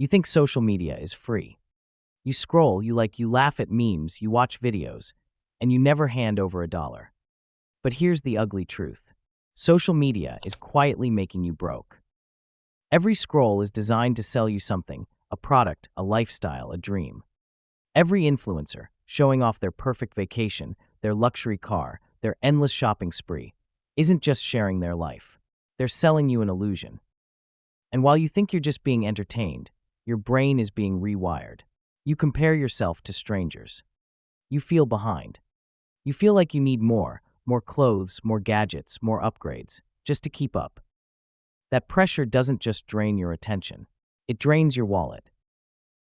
You think social media is free. You scroll, you laugh at memes, you watch videos, and you never hand over $1. But here's the ugly truth. Social media is quietly making you broke. Every scroll is designed to sell you something, a product, a lifestyle, a dream. Every influencer, showing off their perfect vacation, their luxury car, their endless shopping spree, isn't just sharing their life. They're selling you an illusion. And while you think you're just being entertained, your brain is being rewired. You compare yourself to strangers. You feel behind. You feel like you need more clothes, more gadgets, more upgrades, just to keep up. That pressure doesn't just drain your attention. It drains your wallet.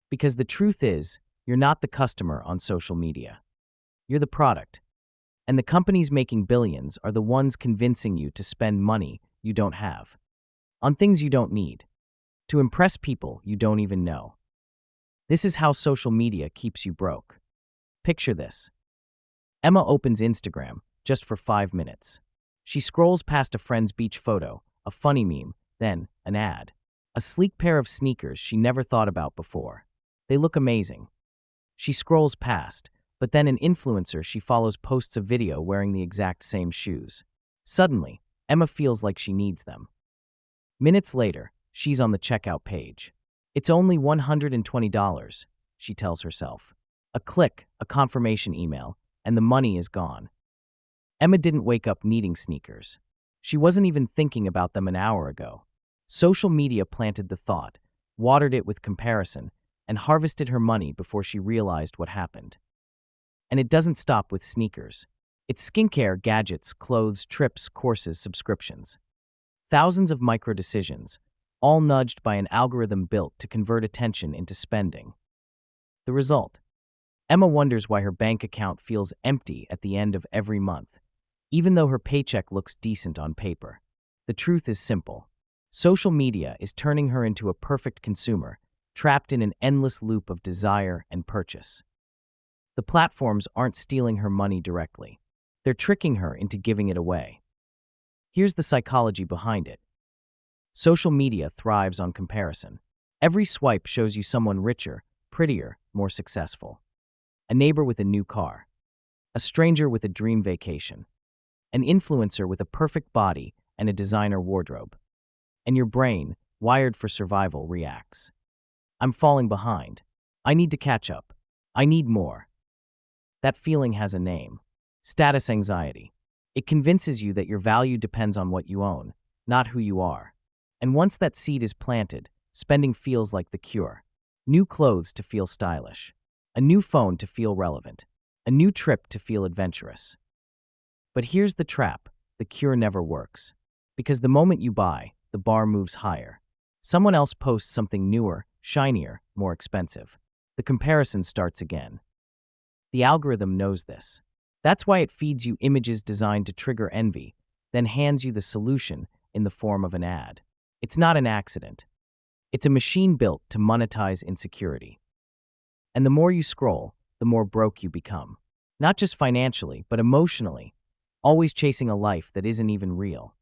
Because the truth is, you're not the customer on social media. You're the product. And the companies making billions are the ones convincing you to spend money you don't have, on things you don't need, to impress people you don't even know. This is how social media keeps you broke. Picture this. Emma opens Instagram just for 5 minutes. She scrolls past a friend's beach photo, a funny meme, then an ad. A sleek pair of sneakers she never thought about before. They look amazing. She scrolls past, but then an influencer she follows posts a video wearing the exact same shoes. Suddenly, Emma feels like she needs them. Minutes later, she's on the checkout page. It's only $120, she tells herself. A click, a confirmation email, and the money is gone. Emma didn't wake up needing sneakers. She wasn't even thinking about them an hour ago. Social media planted the thought, watered it with comparison, and harvested her money before she realized what happened. And it doesn't stop with sneakers. It's skincare, gadgets, clothes, trips, courses, subscriptions. Thousands of micro-decisions, all nudged by an algorithm built to convert attention into spending. The result? Emma wonders why her bank account feels empty at the end of every month, even though her paycheck looks decent on paper. The truth is simple. Social media is turning her into a perfect consumer, trapped in an endless loop of desire and purchase. The platforms aren't stealing her money directly. They're tricking her into giving it away. Here's the psychology behind it. Social media thrives on comparison. Every swipe shows you someone richer, prettier, more successful. A neighbor with a new car. A stranger with a dream vacation. An influencer with a perfect body and a designer wardrobe. And your brain, wired for survival, reacts. I'm falling behind. I need to catch up. I need more. That feeling has a name. Status anxiety. It convinces you that your value depends on what you own, not who you are. And once that seed is planted, spending feels like the cure. New clothes to feel stylish. A new phone to feel relevant. A new trip to feel adventurous. But here's the trap. The cure never works. Because the moment you buy, the bar moves higher. Someone else posts something newer, shinier, more expensive. The comparison starts again. The algorithm knows this. That's why it feeds you images designed to trigger envy, then hands you the solution in the form of an ad. It's not an accident. It's a machine built to monetize insecurity. And the more you scroll, the more broke you become. Not just financially, but emotionally, always chasing a life that isn't even real.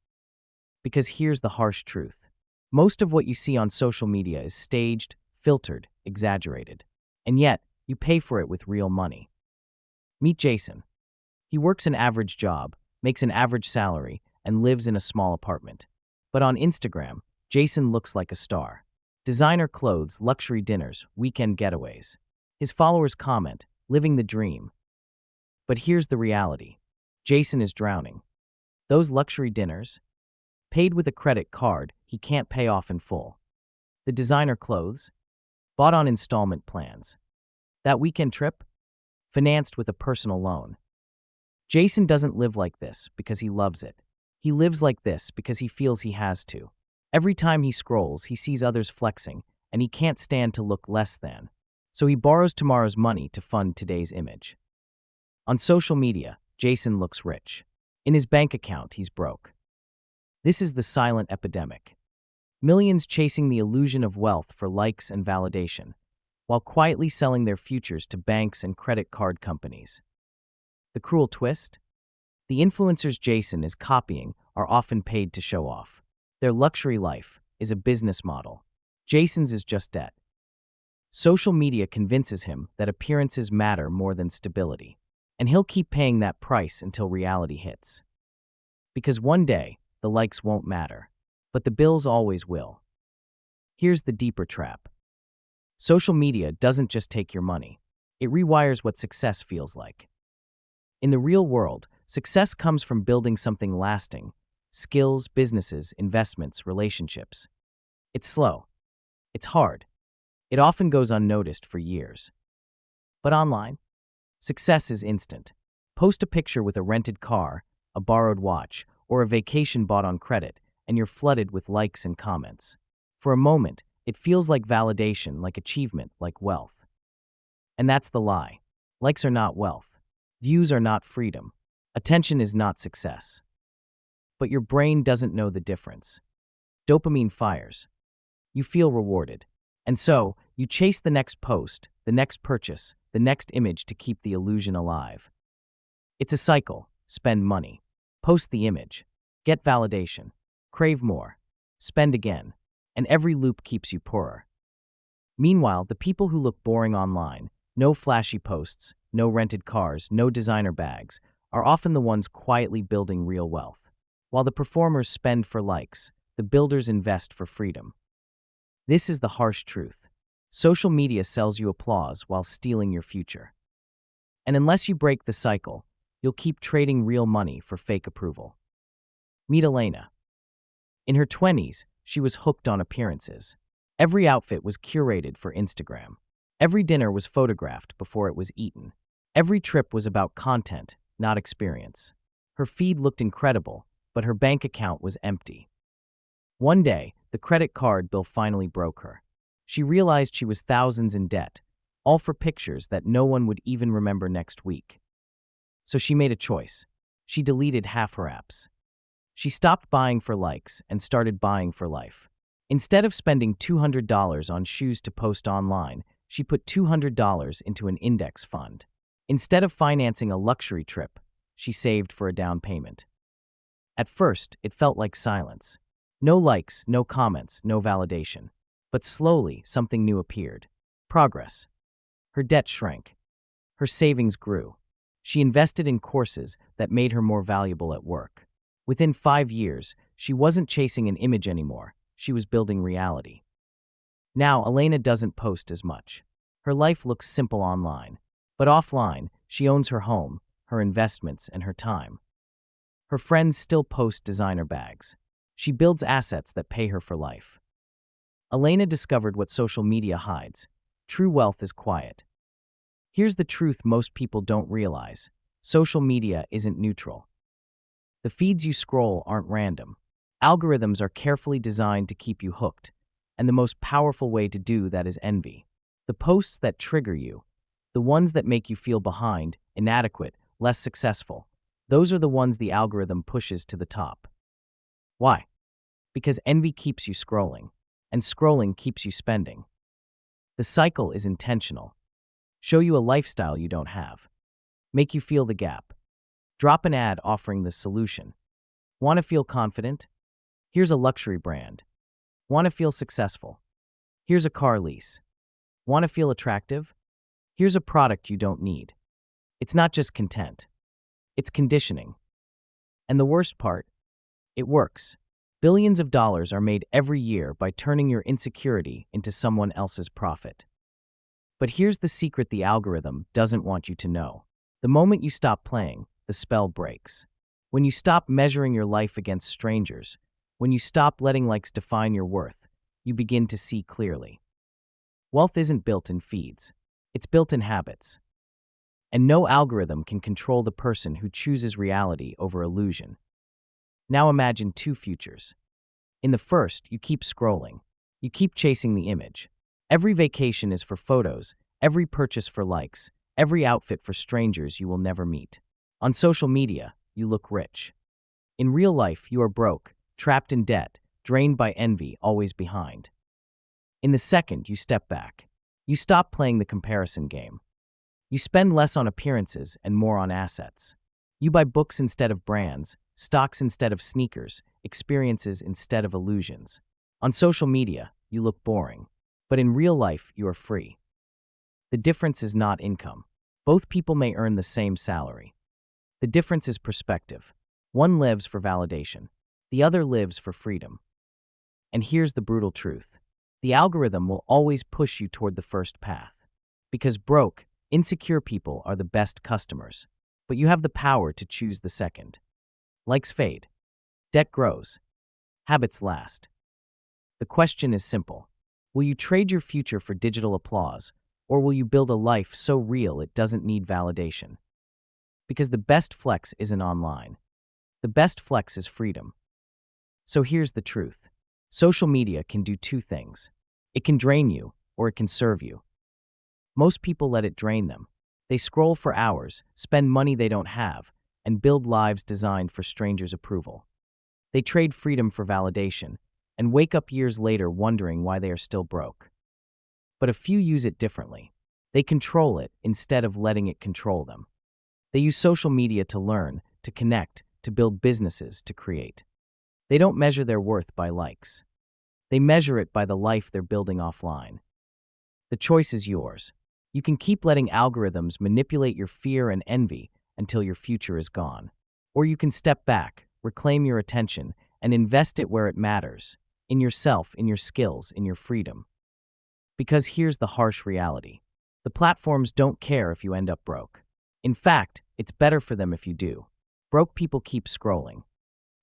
Because here's the harsh truth. Most of what you see on social media is staged, filtered, exaggerated. And yet, you pay for it with real money. Meet Jason. He works an average job, makes an average salary, and lives in a small apartment. But on Instagram, Jason looks like a star. Designer clothes, luxury dinners, weekend getaways. His followers comment, living the dream. But here's the reality. Jason is drowning. Those luxury dinners, paid with a credit card he can't pay off in full. The designer clothes, bought on installment plans. That weekend trip, financed with a personal loan. Jason doesn't live like this because he loves it. He lives like this because he feels he has to. Every time he scrolls, he sees others flexing, and he can't stand to look less than. So he borrows tomorrow's money to fund today's image. On social media, Jason looks rich. In his bank account, he's broke. This is the silent epidemic. Millions chasing the illusion of wealth for likes and validation, while quietly selling their futures to banks and credit card companies. The cruel twist? The influencers Jason is copying are often paid to show off. Their luxury life is a business model. Jason's is just debt. Social media convinces him that appearances matter more than stability, and he'll keep paying that price until reality hits. Because one day, the likes won't matter, but the bills always will. Here's the deeper trap. Social media doesn't just take your money, it rewires what success feels like. In the real world, success comes from building something lasting: skills, businesses, investments, relationships. It's slow. It's hard. It often goes unnoticed for years. But online, success is instant. Post a picture with a rented car, a borrowed watch, or a vacation bought on credit, and you're flooded with likes and comments. For a moment, it feels like validation, like achievement, like wealth. And that's the lie. Likes are not wealth. Views are not freedom. Attention is not success. But your brain doesn't know the difference. Dopamine fires. You feel rewarded. And so, you chase the next post, the next purchase, the next image to keep the illusion alive. It's a cycle. Spend money. Post the image. Get validation. Crave more. Spend again. And every loop keeps you poorer. Meanwhile, the people who look boring online, no flashy posts, no rented cars, no designer bags, are often the ones quietly building real wealth. While the performers spend for likes, the builders invest for freedom. This is the harsh truth. Social media sells you applause while stealing your future. And unless you break the cycle, you'll keep trading real money for fake approval. Meet Elena. In her 20s, she was hooked on appearances. Every outfit was curated for Instagram. Every dinner was photographed before it was eaten. Every trip was about content, not experience. Her feed looked incredible, but her bank account was empty. One day, the credit card bill finally broke her. She realized she was thousands in debt, all for pictures that no one would even remember next week. So she made a choice. She deleted half her apps. She stopped buying for likes and started buying for life. Instead of spending $200 on shoes to post online, she put $200 into an index fund. Instead of financing a luxury trip, she saved for a down payment. At first, it felt like silence. No likes, no comments, no validation. But slowly, something new appeared. Progress. Her debt shrank. Her savings grew. She invested in courses that made her more valuable at work. Within 5 years, she wasn't chasing an image anymore. She was building reality. Now, Elena doesn't post as much. Her life looks simple online. But offline, she owns her home, her investments, and her time. Her friends still post designer bags. She builds assets that pay her for life. Elena discovered what social media hides. True wealth is quiet. Here's the truth most people don't realize. Social media isn't neutral. The feeds you scroll aren't random. Algorithms are carefully designed to keep you hooked, and the most powerful way to do that is envy. The posts that trigger you, the ones that make you feel behind, inadequate, less successful, those are the ones the algorithm pushes to the top. Why? Because envy keeps you scrolling, and scrolling keeps you spending. The cycle is intentional. Show you a lifestyle you don't have. Make you feel the gap. Drop an ad offering the solution. Want to feel confident? Here's a luxury brand. Want to feel successful? Here's a car lease. Want to feel attractive? Here's a product you don't need. It's not just content. It's conditioning. And the worst part? It works. Billions of dollars are made every year by turning your insecurity into someone else's profit. But here's the secret the algorithm doesn't want you to know. The moment you stop playing, the spell breaks. When you stop measuring your life against strangers, when you stop letting likes define your worth, you begin to see clearly. Wealth isn't built in feeds. It's built in habits. And no algorithm can control the person who chooses reality over illusion. Now imagine 2 futures. In the first, you keep scrolling. You keep chasing the image. Every vacation is for photos, every purchase for likes, every outfit for strangers you will never meet. On social media, you look rich. In real life, you are broke, trapped in debt, drained by envy, always behind. In the second, you step back. You stop playing the comparison game. You spend less on appearances and more on assets. You buy books instead of brands, stocks instead of sneakers, experiences instead of illusions. On social media, you look boring. But in real life, you are free. The difference is not income. Both people may earn the same salary. The difference is perspective. One lives for validation. The other lives for freedom. And here's the brutal truth. The algorithm will always push you toward the first path. Because broke, insecure people are the best customers. But you have the power to choose the second. Likes fade. Debt grows. Habits last. The question is simple. Will you trade your future for digital applause, or will you build a life so real it doesn't need validation? Because the best flex isn't online. The best flex is freedom. So here's the truth. Social media can do two things. It can drain you, or it can serve you. Most people let it drain them. They scroll for hours, spend money they don't have, and build lives designed for strangers' approval. They trade freedom for validation, and wake up years later wondering why they are still broke. But a few use it differently. They control it instead of letting it control them. They use social media to learn, to connect, to build businesses, to create. They don't measure their worth by likes. They measure it by the life they're building offline. The choice is yours. You can keep letting algorithms manipulate your fear and envy until your future is gone. Or you can step back, reclaim your attention, and invest it where it matters, in yourself, in your skills, in your freedom. Because here's the harsh reality. The platforms don't care if you end up broke. In fact, it's better for them if you do. Broke people keep scrolling.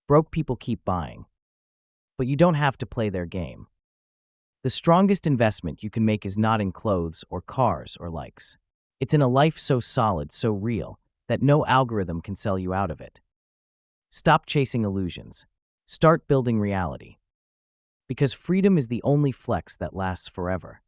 Broke people keep buying. But you don't have to play their game. The strongest investment you can make is not in clothes or cars or likes. It's in a life so solid, so real, that no algorithm can sell you out of it. Stop chasing illusions. Start building reality. Because freedom is the only flex that lasts forever.